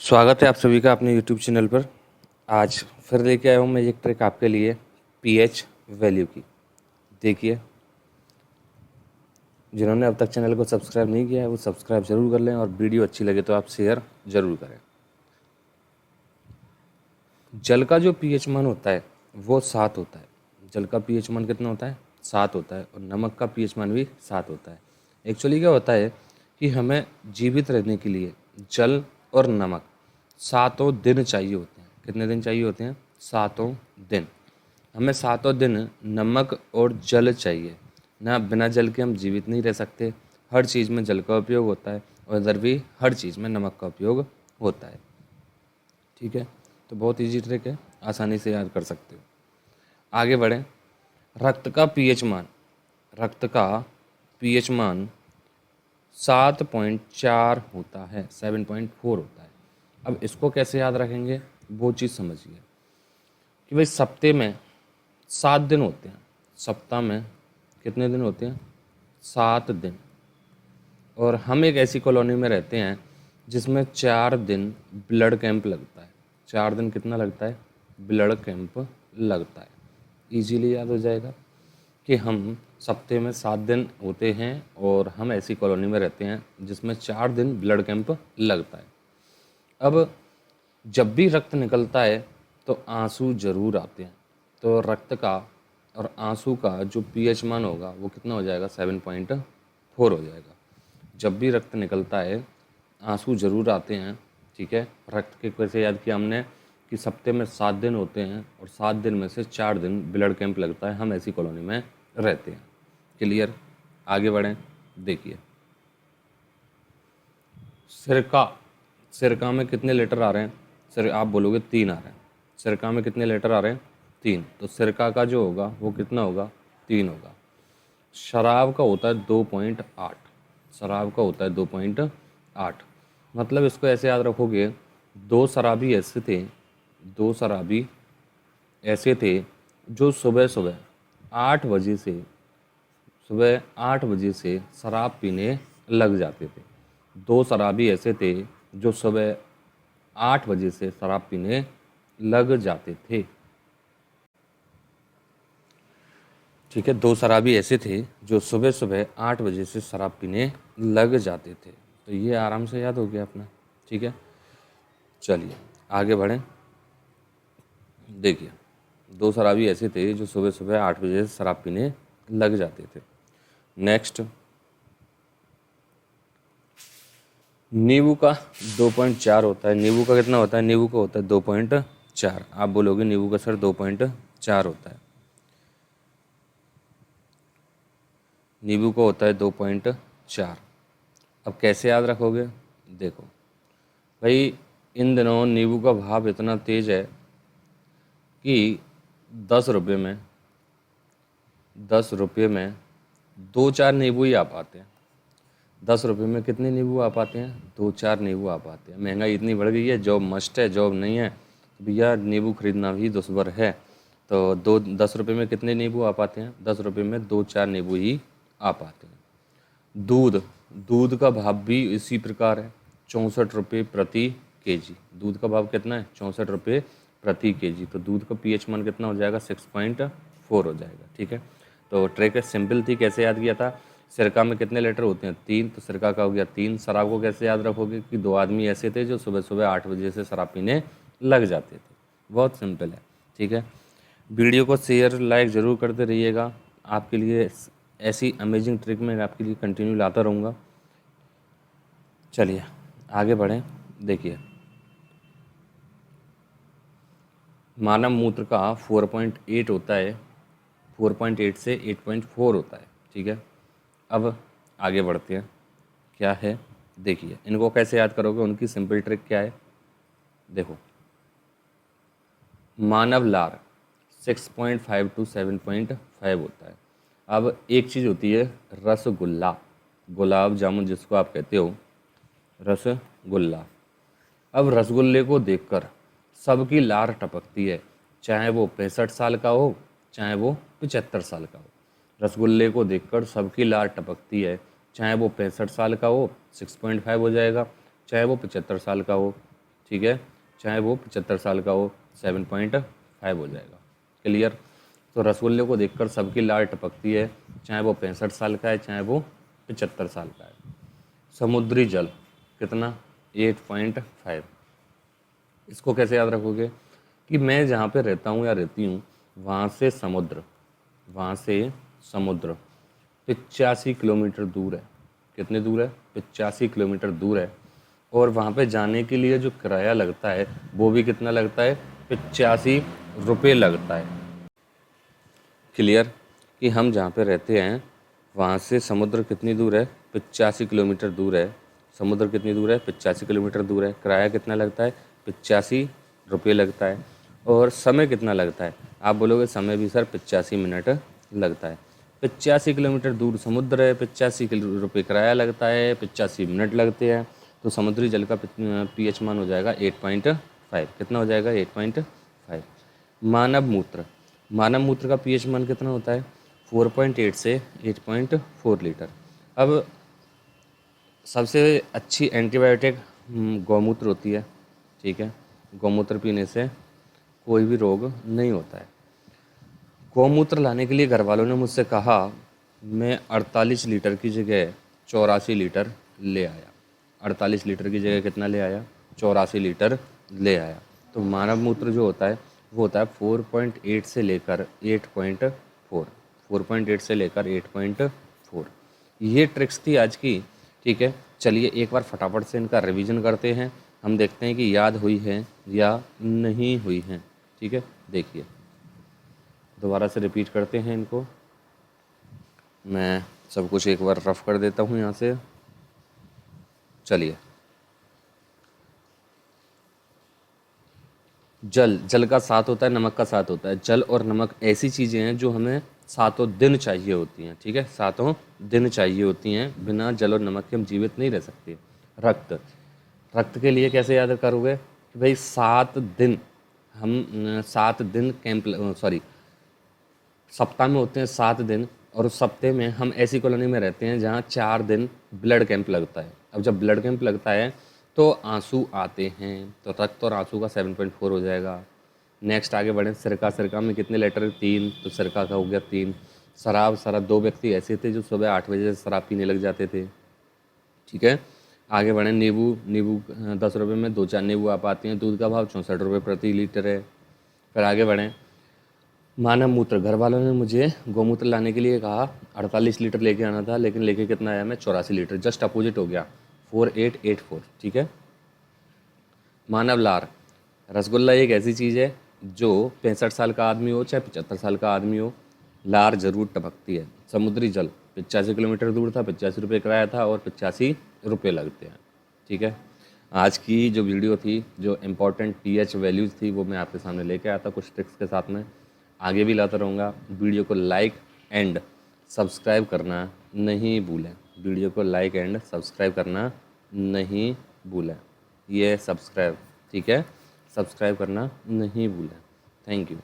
स्वागत है आप सभी का अपने YouTube चैनल पर। आज फिर लेके आया हूँ मैं एक ट्रिक आपके लिए पीएच वैल्यू की। देखिए, जिन्होंने अब तक चैनल को सब्सक्राइब नहीं किया है वो सब्सक्राइब ज़रूर कर लें और वीडियो अच्छी लगे तो आप शेयर ज़रूर करें। जल का जो पीएच मान होता है वो 7 होता है। जल का पीएच मान कितना होता है? 7 होता है। और नमक का पीएच मान भी 7 होता है। एक्चुअली क्या होता है कि हमें जीवित रहने के लिए जल और नमक 7 दिन चाहिए होते हैं। कितने दिन चाहिए होते हैं? 7 दिन। हमें 7 दिन नमक और जल चाहिए ना। बिना जल के हम जीवित नहीं रह सकते। हर चीज़ में जल का उपयोग होता है और इधर भी हर चीज़ में नमक का उपयोग होता है। ठीक है, तो बहुत इजी ट्रिक है, आसानी से याद कर सकते हो। आगे बढ़ें। रक्त का पीएच मान, रक्त का पीएच मान 7.4 होता है, 7.4 होता है। अब इसको कैसे याद रखेंगे वो चीज़ समझिए कि भाई सप्ताह में 7 दिन होते हैं। सप्ताह में कितने दिन होते हैं? 7 दिन। और हम एक ऐसी कॉलोनी में रहते हैं जिसमें 4 दिन ब्लड कैंप लगता है। 4 दिन कितना लगता है? ब्लड कैंप लगता है। इजीली याद हो जाएगा कि हम सप्ताह में 7 दिन होते हैं और हम ऐसी कॉलोनी में रहते हैं जिसमें 4 दिन ब्लड कैंप लगता है। अब जब भी रक्त निकलता है तो आंसू जरूर आते हैं। तो रक्त का और आंसू का जो पीएच मान होगा वो कितना हो जाएगा? 7.4 हो जाएगा। जब भी रक्त निकलता है आंसू जरूर आते हैं। ठीक है, रक्त के कैसे याद किया हमने कि सप्ताह में 7 दिन होते हैं और 7 दिन में से 4 दिन ब्लड कैंप लगता है। हम ऐसी कॉलोनी में रहते हैं। क्लियर? आगे बढ़ें। देखिए, सिरका, सिरका में कितने लीटर आ रहे हैं? सिर आप बोलोगे 3 आ रहे हैं। सिरका में कितने लीटर आ रहे हैं? 3। तो सिरका का जो होगा वो कितना होगा? 3 होगा। शराब का होता है 2.8। शराब का होता है 2.8। मतलब इसको ऐसे याद रखोगे, दो शराबी ऐसे थे, दो शराबी ऐसे थे जो सुबह सुबह 8 बजे से सुबह 8 बजे से शराब पीने लग जाते थे। दो शराबी ऐसे थे जो सुबह 8 बजे से शराब पीने लग जाते थे। ठीक है, दो शराबी ऐसे थे जो सुबह सुबह 8 बजे से शराब पीने लग जाते थे। तो ये आराम से याद हो गया अपना। ठीक है, चलिए आगे बढ़ें। देखिए, दो शराबी ऐसे थे जो सुबह सुबह 8 बजे से शराब पीने लग जाते थे। नेक्स्ट, नींबू का 2.4 होता है। नींबू का कितना होता है? नींबू का होता है 2.4। आप बोलोगे नींबू का सर 2.4 होता है। नींबू का होता है 2.4। अब कैसे याद रखोगे? देखो भाई, इन दिनों नींबू का भाव इतना तेज है कि 10 रुपये में 2-4 नींबू ही आ पाते हैं। 10 रुपये में कितने नींबू आ पाते हैं? 2-4 नींबू आ पाते हैं। महंगाई इतनी बढ़ गई है, जॉब मस्ट है, जॉब नहीं है तो भैया नींबू खरीदना भी दुश्वार है। तो 10 रुपये में कितने नींबू आ पाते हैं? 10 रुपये में 2-4 नींबू ही आ पाते हैं। दूध, दूध का भाव भी इसी प्रकार है, 64 रुपये प्रति केजी। दूध का भाव कितना है? 64 रुपये प्रति केजी। तो दूध का पीएच मान कितना हो जाएगा? 6.4 हो जाएगा। ठीक है, तो ट्रिक सिंपल थी। कैसे याद किया था? सिरका में कितने लीटर होते हैं? 3। तो सिरका का हो गया 3। शराब को कैसे याद रखोगे कि दो आदमी ऐसे थे जो सुबह सुबह 8 बजे से शराब पीने लग जाते थे। बहुत सिंपल है। ठीक है, वीडियो को शेयर लाइक ज़रूर करते रहिएगा। आपके लिए ऐसी अमेजिंग ट्रिक मैं आपके लिए कंटिन्यू लाता रहूँगा। चलिए आगे बढ़ें। देखिए, मानव मूत्र का 4.8 होता है। 4.8 से 8.4 होता है। ठीक है, अब आगे बढ़ते हैं। क्या है? देखिए, इनको कैसे याद करोगे? उनकी सिंपल ट्रिक क्या है? देखो, मानव लार 6.5 to 7.5 होता है। अब एक चीज़ होती है रसगुल्ला, गुलाब जामुन जिसको आप कहते हो, रसगुल्ला। अब रसगुल्ले को देखकर सबकी लार टपकती है, चाहे वो 65 साल का हो, चाहे वो 75 साल का हो। रसगुल्ले को देखकर सबकी लार टपकती है, चाहे वो 65 साल का हो 6.5 हो जाएगा, चाहे वो 75 साल का हो। ठीक है, चाहे वो 75 साल का हो, 7.5 हो जाएगा। क्लियर। तो रसगुल्ले को देखकर सबकी लार टपकती है, चाहे वो 65 साल का है, चाहे वो 75 साल का है। समुद्री जल कितना, 8.5। इसको कैसे याद रखोगे कि मैं जहाँ पे रहता हूँ या रहती हूँ वहाँ से समुद्र 85 किलोमीटर दूर है। कितने दूर है, 85 किलोमीटर दूर है। और वहाँ पे जाने के लिए जो किराया लगता है वो भी कितना लगता है, 85 रुपये लगता है। क्लियर कि हम जहाँ पे रहते हैं वहाँ से समुद्र कितनी दूर है, 85 किलोमीटर दूर है। समुद्र कितनी दूर है, 85 किलोमीटर दूर है। किराया कितना लगता है, 85 रुपये लगता है। और समय कितना लगता है, आप बोलोगे समय भी सर 85 मिनट लगता है। 85 किलोमीटर दूर समुद्र है, 85 रुपये किराया लगता है, 85 मिनट लगते हैं। तो समुद्री जल का pH मान हो जाएगा 8.5। कितना हो जाएगा, 8.5। मानव मूत्र का pH मान कितना होता है, 4.8 से 8.4 लीटर। अब सबसे अच्छी एंटीबायोटिक गौमूत्र होती है, ठीक है। गौमूत्र पीने से कोई भी रोग नहीं होता है। गौमूत्र लाने के लिए घर वालों ने मुझसे कहा, मैं 48 लीटर की जगह 84 लीटर ले आया। 48 लीटर की जगह कितना ले आया, 84 लीटर ले आया। तो मानव मूत्र जो होता है वो होता है 4.8 से लेकर 8.4। 4.8 से लेकर 8.4। ये ट्रिक्स थी आज की, ठीक है। चलिए एक बार फटाफट से इनका रिवीजन करते हैं, हम देखते हैं कि याद हुई है या नहीं हुई है, ठीक है। देखिए दोबारा से रिपीट करते हैं इनको। मैं सब कुछ एक बार रफ कर देता हूँ यहाँ से। चलिए, जल का साथ होता है, नमक का साथ होता है। जल और नमक ऐसी चीज़ें हैं जो हमें सातों दिन चाहिए होती हैं, ठीक है। सातों दिन चाहिए होती हैं, बिना जल और नमक के हम जीवित नहीं रह सकते। रक्त के लिए कैसे याद करोगे कि भाई 7 दिन हम 7 दिन कैंप, सॉरी सप्ताह में होते हैं 7 दिन, और उस सप्ते में हम ऐसी कॉलोनी में रहते हैं जहाँ 4 दिन ब्लड कैंप लगता है। अब जब ब्लड कैंप लगता है तो आंसू आते हैं, तो रक्त और आंसू का 7.4 हो जाएगा। नेक्स्ट आगे बढ़े, सिरका में कितने लीटर, 3, तो सिरका का हो गया 3। शराब 2 व्यक्ति ऐसे थे जो सुबह 8 बजे से शराब पीने लग जाते थे, ठीक है। आगे बढ़े, नींबू 10 रुपये में 2-4 नींबू आप आती हैं। दूध का भाव 64 रुपये प्रति लीटर है। फिर आगे बढ़ें, मानव मूत्र, घर वालों ने मुझे गौमूत्र लाने के लिए कहा, 48 लीटर लेके आना था, लेकिन लेके कितना आया मैं, 84 लीटर। जस्ट अपोजिट हो गया, 4884, ठीक है। मानव लार, रसगुल्ला एक ऐसी चीज़ है जो 65 साल का आदमी हो चाहे 75 साल का आदमी हो, लार जरूर टपकती है। समुद्री जल 85 किलोमीटर दूर था, 85 रुपये किराया था और 85 रुपये लगते हैं, ठीक है। आज की जो वीडियो थी, जो इम्पोर्टेंट pH वैल्यूज़ थी, वो मैं आपके सामने लेके आया था कुछ ट्रिक्स के साथ में। आगे भी लाता रहूँगा। वीडियो को लाइक एंड सब्सक्राइब करना नहीं भूलें। वीडियो को लाइक एंड सब्सक्राइब करना नहीं भूलें। ये सब्सक्राइब, ठीक है, सब्सक्राइब करना नहीं भूलें। Thank you.